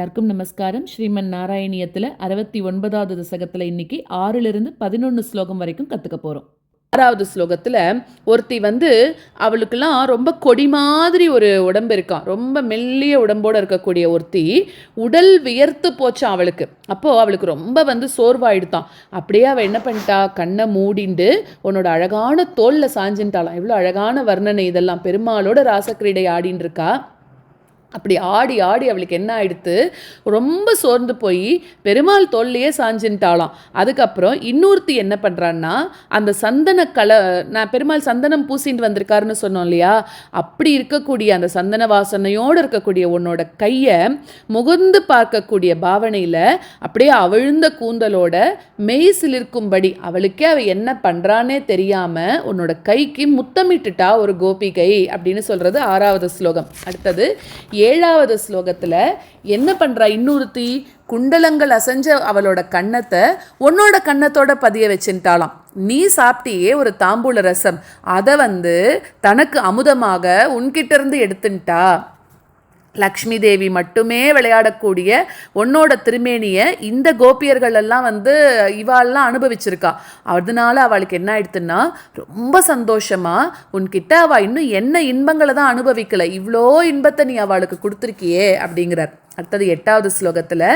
எல்லாருக்கும் நமஸ்காரம். ஸ்ரீமன் நாராயணியத்தில் 69வது தசகத்தில் இன்னைக்கு 6லிருந்து 11 ஸ்லோகம் வரைக்கும் கற்றுக்க போகிறோம். 6வது ஸ்லோகத்தில் ஒருத்தி அவளுக்கெல்லாம் ரொம்ப கொடி மாதிரி ஒரு உடம்பு இருக்கான். ரொம்ப மெல்லிய உடம்போடு இருக்கக்கூடிய ஒருத்தி உடல் வியர்த்து போச்சான் அவளுக்கு. அப்போது அவளுக்கு ரொம்ப சோர்வாயிடுத்தான். அப்படியே அவள் என்ன பண்ணிட்டா, கண்ணை மூடிண்டு உன்னோட அழகான தோளில் சாஞ்சின்ட்டாளாம். எவ்வளோ அழகான வர்ணனை இதெல்லாம். பெருமாளோட ராசக்கிரீடை ஆடின்னு இருக்கா. அப்படி ஆடி ஆடி அவளுக்கு என்ன ஆயிடுத்து, ரொம்ப சோர்ந்து போய் பெருமாள் தோல்லையே சாஞ்சின்ட்டாளாம். அதுக்கப்புறம் இன்னொருத்தி என்ன பண்ணுறான்னா, அந்த சந்தன நான் பெருமாள் சந்தனம் பூசிட்டு வந்திருக்காருன்னு சொன்னோம் இல்லையா, அப்படி இருக்கக்கூடிய அந்த சந்தன வாசனையோடு இருக்கக்கூடிய உன்னோட கையை முகந்து பார்க்கக்கூடிய பாவனையில் அப்படியே அவிழ்ந்த கூந்தலோட மெய் சிலிர்க்கும்படி அவளுக்கே அவள் என்ன பண்ணுறானே தெரியாமல் உன்னோட கைக்கு முத்தமிட்டுட்டா ஒரு கோபிகை அப்படின்னு சொல்கிறது 6வது ஸ்லோகம். அடுத்தது 7வது ஸ்லோகத்தில் என்ன பண்ணுறா, இன்னொருத்தி குண்டலங்கள் அசைஞ்ச அவளோட கன்னத்தை உன்னோட கன்னத்தோட பதிய வச்சுட்டாளாம். நீ சாப்பிட்டியே ஒரு தாம்பூல ரசம், அதை தனக்கு அமுதமாக உன்கிட்ட இருந்து எடுத்துட்டா. லக்ஷ்மி தேவி மட்டுமே விளையாடக்கூடிய உன்னோட திருமேனியை இந்த கோபியர்கள் எல்லாம் இவாளெல்லாம் அனுபவிச்சிருக்கா. அதனால அவளுக்கு என்ன ஆயிடுத்துன்னா, ரொம்ப சந்தோஷமா உன்கிட்ட அவள் இன்னும் என்ன இன்பங்களை தான் அனுபவிக்கல, இவ்வளோ இன்பத்தை நீ அவளுக்கு கொடுத்துருக்கியே அப்படிங்கிறார். அடுத்தது 8வது ஸ்லோகத்தில்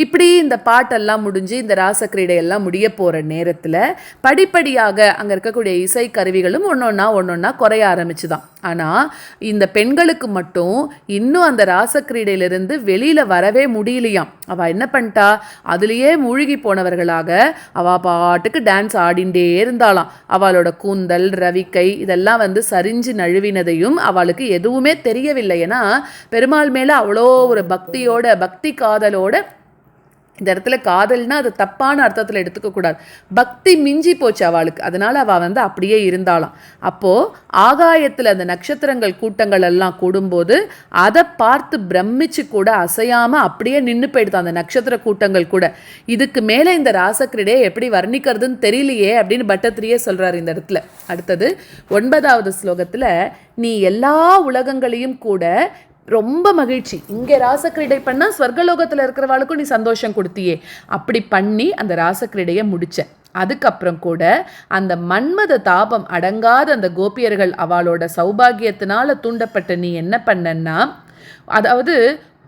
இப்படி இந்த பாட்டெல்லாம் முடிஞ்சு இந்த ராசக்கிரீடையெல்லாம் முடிய போகிற நேரத்தில் படிப்படியாக அங்கே இருக்கக்கூடிய இசை கருவிகளும் ஒன்றொன்னா குறைய ஆரம்பிச்சுதான். ஆனால் இந்த பெண்களுக்கு மட்டும் இன்னும் அந்த ராசக்கிரீடையிலிருந்து வெளியில் வரவே முடியலையாம். அவள் என்ன பண்ணிட்டா, அதுலேயே மூழ்கி போனவர்களாக அவள் பாட்டுக்கு டான்ஸ் ஆடிண்டே இருந்தாளாம். அவளோட கூந்தல் ரவிக்கை இதெல்லாம் சரிஞ்சு நழுவினதையும் அவளுக்கு எதுவுமே தெரியவில்லை. ஏன்னா பெருமாள் மேலே அவ்வளோ ஒரு பக்தி காதலோட, இந்த இடத்துல காதல்னா அது தப்பான அர்த்தத்தில் எடுத்துக்கக்கூடாது, பக்தி மிஞ்சி போச்சு அவளுக்கு. அதனால் அவள் அப்படியே இருந்தாளாம். அப்போது ஆகாயத்தில் அந்த நட்சத்திரங்கள் கூட்டங்கள் எல்லாம் கூடும்போது அதை பார்த்து பிரமிச்சு கூட அசையாமல் அப்படியே நின்று போயிடுதான் அந்த நட்சத்திர கூட்டங்கள் கூட. இதுக்கு மேலே இந்த ராசக்கிரீடையை எப்படி வர்ணிக்கிறதுன்னு தெரியலையே அப்படின்னு பட்டத்திரியே சொல்கிறார் இந்த இடத்துல. அடுத்தது 9வது ஸ்லோகத்தில் நீ எல்லா உலகங்களையும் கூட ரொம்ப மகிழ்ச்சி, இங்கே ராசக்கிரீடை பண்ணால் ஸ்வர்கலோகத்தில் இருக்கிறவாளுக்கும் நீ சந்தோஷம் கொடுத்தியே, அப்படி பண்ணி அந்த ராசக்கிரீடையை முடிச்ச. அதுக்கப்புறம் கூட அந்த மன்மத தாபம் அடங்காத அந்த கோபியர்கள் அவளோட சௌபாகியத்தினால தூண்டப்பட்ட நீ என்ன பண்ணன்னா, அதாவது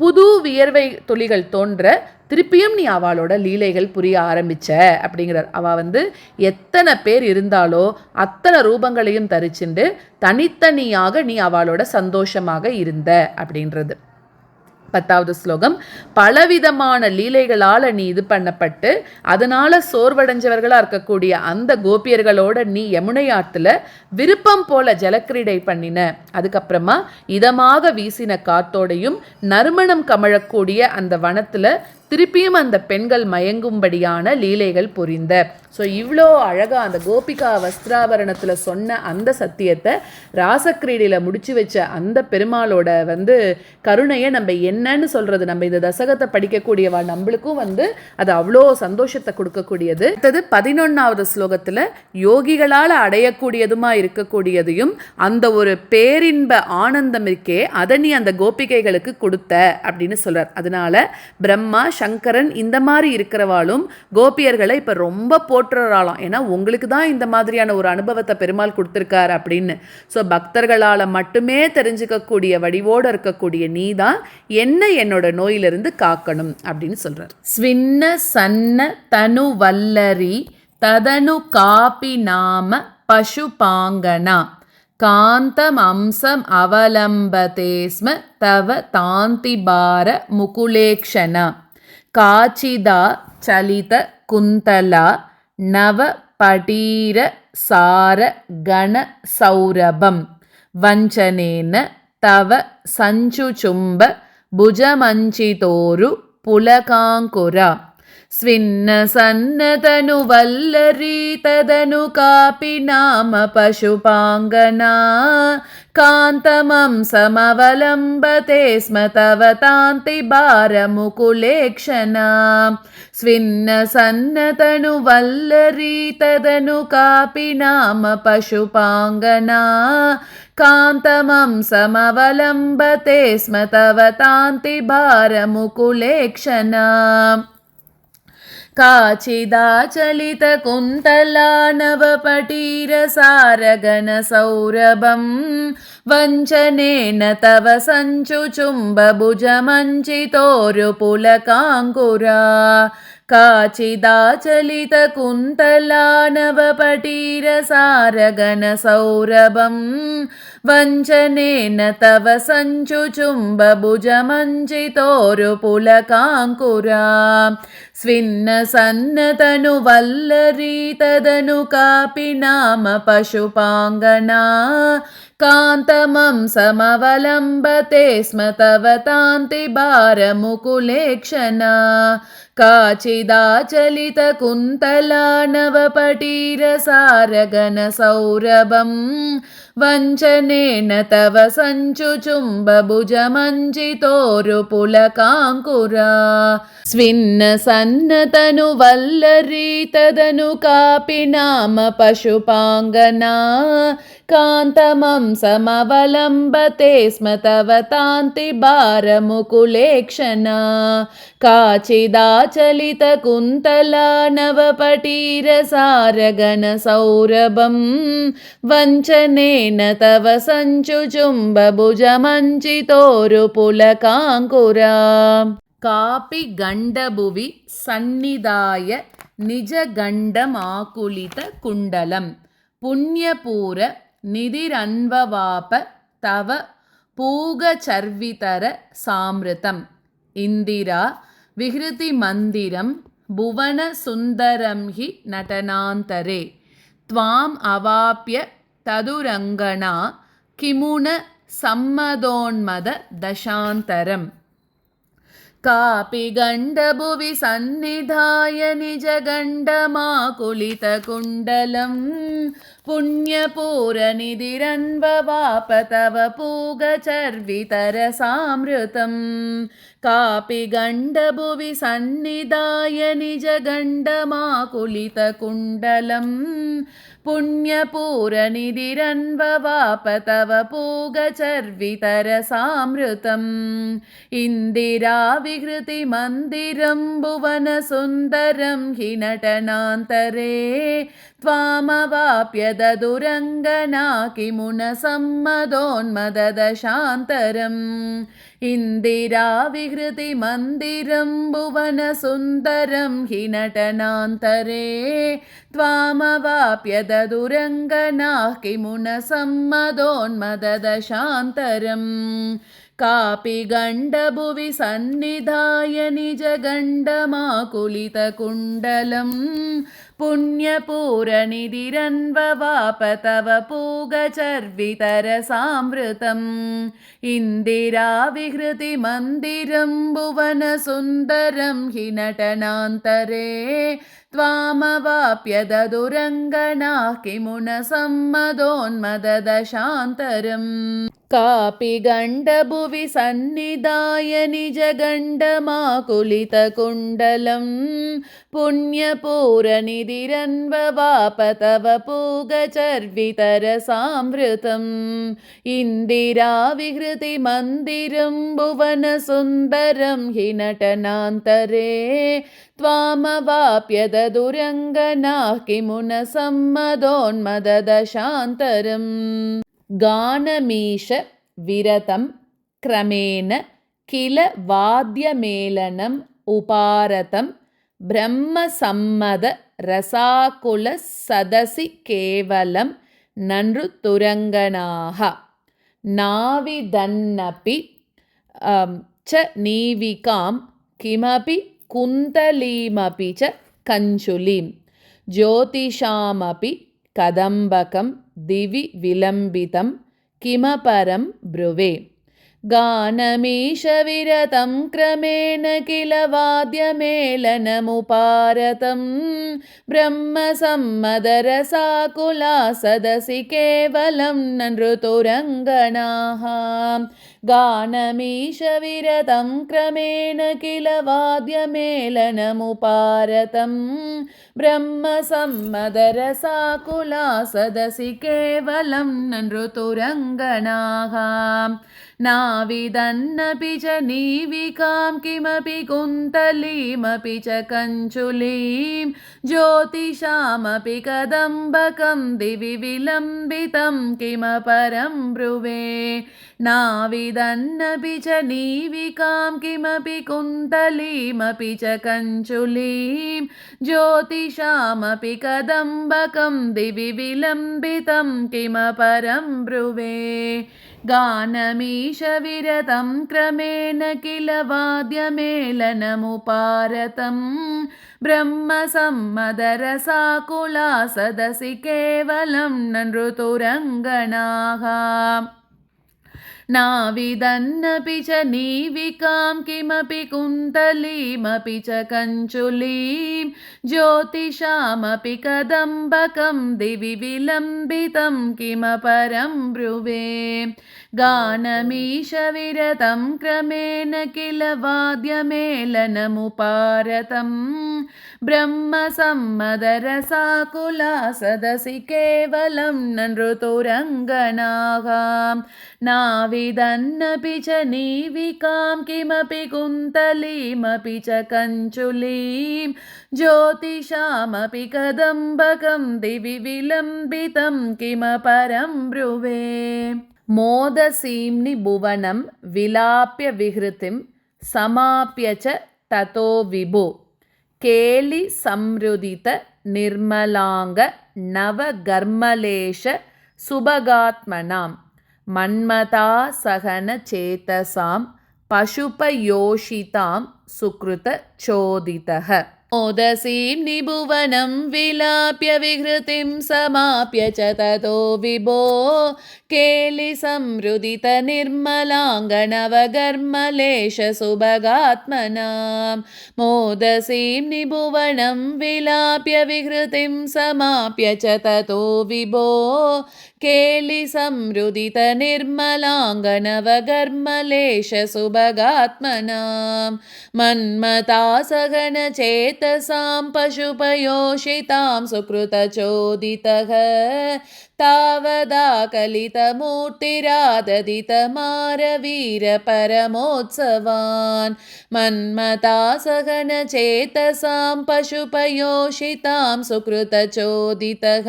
புது வியர்வை துளிகள் தோன்ற திருப்பியும் நீ அவளோட லீலைகள் புரிய ஆரம்பிச்ச அப்படிங்கிறார். அவள் எத்தனை பேர் இருந்தாலோ அத்தனை ரூபங்களையும் தரிச்சுண்டு தனித்தனியாக நீ அவளோட சந்தோஷமாக இருந்த அப்படின்றது. 10வது ஸ்லோகம் பலவிதமான லீலைகளால் நீ இது பண்ணப்பட்டு அதனால சோர்வடைஞ்சவர்களாக இருக்கக்கூடிய அந்த கோபியர்களோட நீ யமுனை ஆற்றுல விருப்பம் போல ஜலக்கிரீடை பண்ணின. அதுக்கப்புறமா இதமாக வீசின காத்தோடையும் நறுமணம் கமழக்கூடிய அந்த வனத்தில் திருப்பியும் அந்த பெண்கள் மயங்கும்படியான லீலைகள் புரிந்த. ஸோ இவ்வளோ அழகாக அந்த கோபிகா வஸ்திராபரணத்தில் சொன்ன அந்த சத்தியத்தை ராசக்கிரீடையில் முடிச்சு வச்ச அந்த பெருமாளோட கருணையை நம்ம என்னன்னு சொல்கிறது. நம்ம இந்த தசகத்தை படிக்கக்கூடியவா நம்மளுக்கும் அது அவ்வளோ சந்தோஷத்தை கொடுக்கக்கூடியது. அடுத்தது 11வது ஸ்லோகத்தில் யோகிகளால் அடையக்கூடியதுமா இருக்கக்கூடியதையும் அந்த ஒரு பேரின்ப ஆனந்தம் இருக்கே அதை நீ அந்த கோபிகைகளுக்கு கொடுத்த அப்படின்னு சொல்கிறார். அதனால பிரம்மா சங்கரன் இந்த மாதிரி இருக்கிறவாளும் கோபியர்களை இப்போ ரொம்ப போற்றுறாளாம். ஏன்னா உங்களுக்கு தான் இந்த மாதிரியான ஒரு அனுபவத்தை பெருமாள் கொடுத்துருக்கார் அப்படின்னு. ஸோ பக்தர்களால் மட்டுமே தெரிஞ்சுக்கக்கூடிய வடிவோடு இருக்கக்கூடிய நீ தான் என்னோட நோயிலிருந்து காக்கணும் அப்படின்னு சொல்றார். ஸ்வின்ன சன்ன தனு வல்லரி ததனு காபி நாம பசு பாங்கனா காந்தம் அம்சம் அவலம்பதேஸ்ம தவ தாந்திபார முகுலேக்ஷனா காச்சிதா சலித குந்தலா நவ படீர சார கண சௌரபம் வஞ்சனேன தவ சஞ்சுசும்ப புஜமஞ்சிதோரு புலகாங்குரா ஸ்வின்ன சன்னதனு வல்லரி ததனு காபி நாம பசுபாங்கனா காந்தமம் சமவலம்பதே ஸ்ம தவ தாந்தி பார முகுலேக்ஷனா ஸ்வின்ன சன்னதனு வல்லரி ததனு காபி நாம பசுபாங்கனா कान्तमं समवलम्बते स्म तव तान्तिभारमुकुलेक्षणा काचिदाचलितकुन्तला नवपटीरसारगणसौरभं वञ्चनेन तव सञ्चुचुम्बभुजमञ्चितोरुपुलकाङ्कुरा काचिदाचलितकुन्तला नवपटीरसारगणसौरभं वञ्चनेन तव सञ्चुचुम्बभुजमञ्चितोरुपुलकाङ्कुरा स्विन्नसन्नतनुवल्लरी तदनु कापि नाम पशुपाङ्गना कान्तमं समवलम्बते स्म तव तान्तिभारमुकुलेक्षणा काचिदाचलितकुन्तला नवपटीरसारगणसौरभं वञ्चनेन तव सञ्चुचुम्बभुजमञ्चितोरुपुलकाङ्कुरा स्विन्नसन्नतनुवल्लरी तदनु कापि नाम पशुपाङ्गना कान्तमं समवलम्बते स्म तव तान्तिभारमुकुलेक्षणा काचिदाचलितकुन्तला नवपटीरसारगणसौरभं वञ्चनेन तव सञ्चुचुम्बभुजमञ्चितोरुपुलकाङ्कुरा कापि गण्डभुवि सन्निधाय निजगण्डमाकुलितकुण्डलं पुण्यपूर निधिरन्ववाप तव पूगचर्वितर सामृतम् इन्दिरा विहृतिमन्दिरं भुवनसुन्दरं हि नटनान्तरे त्वाम् अवाप्य तदुरङ्गना किमुन सम्मदोन्मददशान्तरम् कापि गण्डभुवि सन्निधाय निजगण्डमाकुलितकुण्डलं पुण्यपूरनिधिरन्ववाप तव पूगचर्वितरसामृतं कापि गण्डभुवि सन्निधाय निजगण्डमाकुलितकुण्डलं पुण्यपूरनिधिरन्ववाप तव पूगचर्वितरसामृतम् इन्दिरा विहृतिमन्दिरं भुवनसुन्दरं हि नटनान्तरे त्वामवाप्य ददुरङ्गना किमुन सम्मदोन्मददशान्तरम् इन्दिरा विहृतिमन्दिरं भुवनसुन्दरं हि नटनान्तरे त्वामवाप्य ददुरङ्गना किमुन सम्मदोन्मददशान्तरम् कापि गण्डभुवि सन्निधाय निजगण्डमाकुलितकुण्डलं पुण्यपूरनिधिरन्ववाप तव पूगचर्वितरसामृतम् इन्दिरा विहृतिमन्दिरं भुवनसुन्दरं हि नटनान्तरे त्वामवाप्य ददुरङ्गना किमुन सम्मदोन्मददशान्तरम् कापि गण्डभुवि सन्निधाय निजगण्डमाकुलितकुण्डलं पुण्यपूरनिधिरन्ववाप तव पूगचर्वितरसामृतम् इन्दिरा विहृतिमन्दिरं भुवनसुन्दरं हि नटनान्तरे त्वामवाप्य ददुरङ्गना किमुन सम्मदोन्मददशान्तरम् गानमीश विरतं क्रमेण किल वाद्यमेलनम् उपारतं ब्रह्मसम्मद रसाकुलसदसि केवलं ननृतुरङ्गनाः नाविदन्नपि च नीविकां किमपि कुन्तलीमपि च कञ्चुलीं ज्योतिषामपि कदम्बकं दिवि विलम्बितं किमपरं ब्रुवे गानमीशविरतं क्रमेण किल वाद्यमेलनमुपारतं ब्रह्मसम्मदरसाकुला सदसि केवलं न नृतुरङ्गनाः गानमीशविरतं क्रमेण किल वाद्यमेलनमुपारतं ब्रह्मसम्मदरसाकुला सदसि केवलं न नृतुरङ्गनाः नाविदन्नपि च नीविकां किमपि कुन्तलीमपि च कञ्चुलीं ज्योतिषामपि कदम्बकं दिवि विलम्बितं किमपरं ब्रुवे नाविदन्नपि च नीविकां किमपि कुन्तलीमपि च कञ्चुलीं ज्योतिषामपि कदम्बकं दिवि विलम्बितं किमपरं ब्रुवे गानमीशविरतं क्रमेण किल वाद्यमेलनमुपारतं ब्रह्मसम्मदरसाकुला सदसि केवलं न नृतुरङ्गनाः नाविदन्नपि च नीविकां किमपि कुन्तलीमपि च कञ्चुलीं ज्योतिषामपि कदम्बकं दिवि विलम्बितं किमपरं ब्रुवे गानमीशविरतं क्रमेण किल वाद्यमेलनमुपारतं ब्रह्मसम्मदरसाकुला सदसि केवलं न नृतुरङ्गनाः नाविदन्नपि च नीविकां किमपि कुन्तलीमपि च कञ्चुलीं ज्योतिषामपि कदम्बकं दिवि विलम्बितं किमपरं ब्रुवे मोदसीम्नि भुवनं विलाप्य विहृतिं समाप्य च ततो विभो केलि संरुदित निर्मलांग नवगर्मलेश सुभगात्मनां मन्मथा सहन चेतसां पशुपयोषितां सुकृत चोदितः मोदसीम्नि भुवनं विलाप्य विहृतिं समाप्य च ततो विभो केलि संरुदित निर्मलाङ्गनवगर्मलेश सुभगात्मनां मोदसीम्नि भुवनं विलाप्य विहृतिं समाप्य च ततो विभो केलि संरुदित निर्मलाङ्गनवगर्मलेश सुभगात्मनां मन्मथा सहन चेतसां पशुपयोषितां सुकृतचोदितः तावदाकलितमूर्तिराददितमारवीरपरमोत्सवान् मन्मथा सहन चेतसां पशुपयोषितां सुकृतचोदितः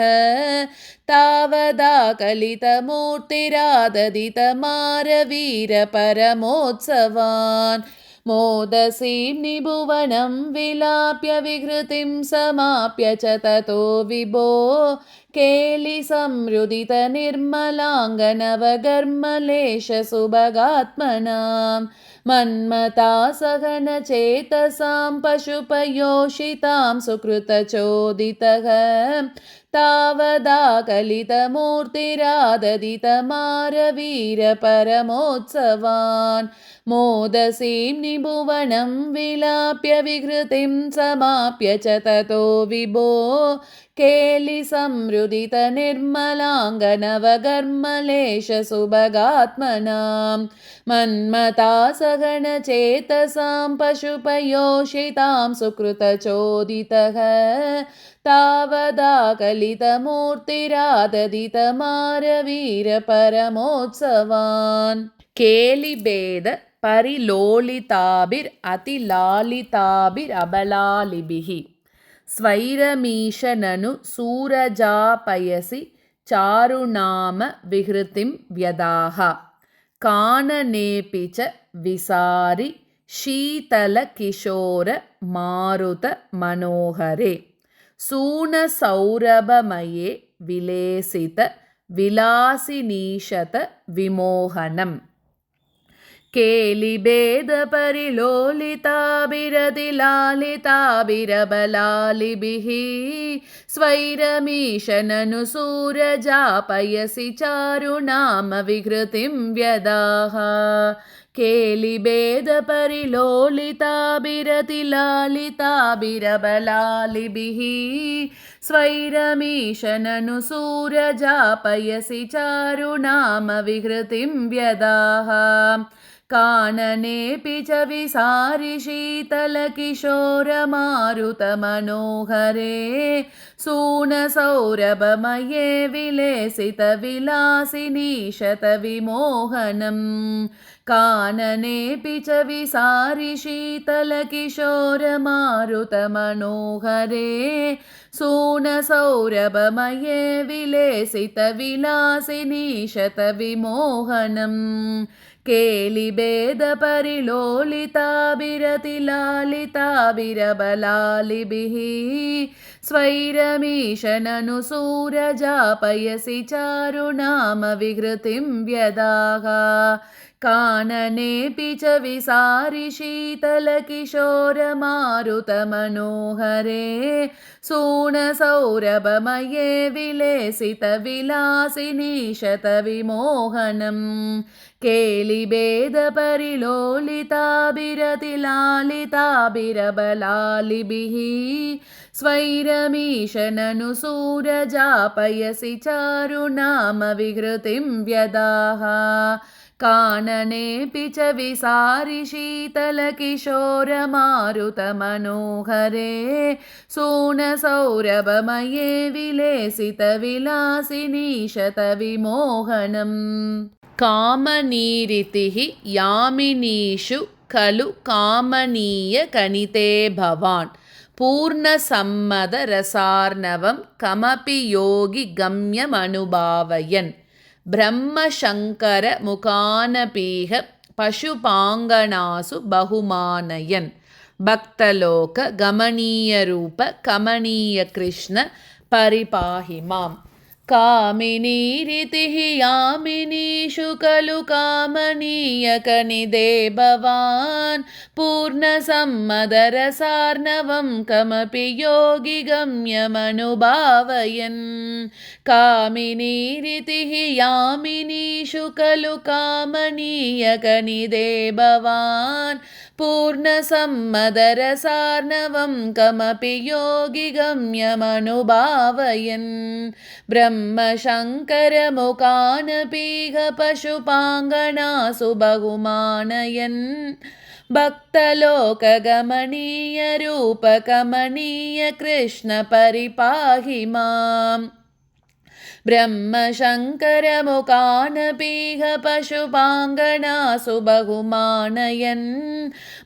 तावदाकलितमूर्तिराददितमारवीरपरमोत्सवान् मोदसीम्नि भुवनं विलाप्य विहृतिं समाप्य च ततो विभो केलि संरुदित निर्मलाङ्गनवगर्मलेश सुभगात्मनां मन्मथा सहन चेतसां पशुपयोषितां सुकृतचोदितः तावदाकलितमूर्तिराददितमारवीरपरमोत्सवान् मोदसीम्नि भुवनं विलाप्य विहृतिं समाप्य च ततो विभो केलि संरुदित निर्मलाङ्गनवगर्मलेश सुभगात्मनां मन्मथा सहन चेतसां पशुपयोषितां सुकृतचोदितः तावदाकलितमूर्तिराददितमारवीरपरमोत्सवान् केलिभेद परिलोलिताभिरतिलालिताभिरबलालिभिः स्वैरमीशननु सूरजापयसि चारुनाम विहृतिं व्यदाः काननेऽपि च विसारि शीतलकिशोर मारुत मनोहरे सूनसौरभमये विलेसित विलासिनीशत विमोहनम् केलिभेदपरिलोलिताभिरतिलालिताभिरबलालिभिः स्वैरमीशननुसूरजापयसि चारुनामविकृतिं व्यदाः केलिभेदपरिलोलिताभिरतिलालिताभिरबलालिभिः स्वैरमीशननुसूरजापयसि चारुनामविकृतिं व्यदाः काननेऽपि च विसारि शीतलकिशोरमारुतमनोहरे सूनसौरभमये विलेसितविलासिनीशतविमोहनम् काननेऽपि च विसारि शीतलकिशोरमारुतमनोहरे सूनसौरभमये विलेसितविलासिनीशतविमोहनम् केलिभेदपरिलोलिताभिरतिलालिताभिरबलालिभिः स्वैरमीशननुसूरजापयसि चारुनामविकृतिं व्यदाः काननेऽपि च विसारि शीतलकिशोरमारुतमनोहरे सूनसौरभमये विलेसितविलासिनीशतविमोहनम् केलिभेदपरिलोलिताभिरतिलालिताभिरबलालिभिः स्वैरमीशननुसूरजापयसि चारुनामविकृतिं व्यदाः काननेऽपि च विसारि शीतलकिशोरमारुतमनोहरे सूनसौरभमये विलेसितविलासिनीशतविमोहनम् कामनीरितिः यामिनीषु खलु कामनीयकनिते भवान् पूर्णसम्मदरसार्णवं कमपि योगि गम्यमनुभावयन् ब्रह्मशङ्करमुखानपीह पशुपाङ्गनासु बहुमानयन् भक्तलोकगमनीयरूप कमनीयकृष्ण परिपाहि माम् कामिनीरितिः यामिनीषु खलु कामनीयकनिदे भवान् पूर्णसम्मदरसार्णवं कमपि योगि गम्यमनुभावयन् कामिनीरितिः यामिनीषु खलु कामनीयकनिदे भवान् पूर्णसम्मदरसार्णवं कमपि योगि गम्यमनुभावयन् ब्रह्मशङ्करमुखानपीह पशुपाङ्गनासु बहुमानयन् भक्तलोकगमनीयरूपकमनीयकृष्ण परिपाहि माम् ब्रह्मशङ्करमुखानपीह पशुपाङ्गनासु बहुमानयन्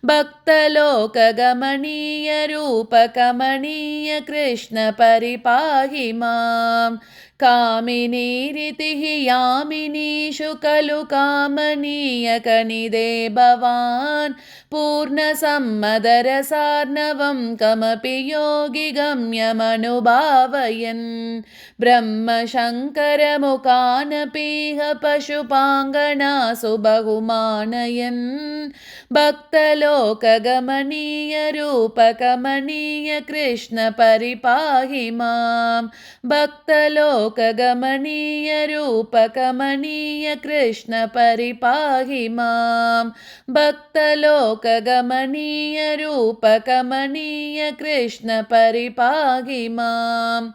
भक्तलोकगमनीयरूपकमनीयकृष्ण परिपाहि माम् कामिनीरितिः यामिनीषु खलु कामनीयकनिदे भवान् पूर्णसम्मदरसार्णवं कमपि योगि गम्यमनुभावयन् ब्रह्मशङ्करमुखानपीह पशुपाङ्गनासु बहुमानयन् भक्तलोकगमनीयरूपकमनीयकृष्ण परिपाहि माम् भक्तलोकगमनीयरूपकमनीयकृष्ण परिपाहि माम् भक्तलोकगमनीयरूपकमनीयकृष्ण परिपाहि माम्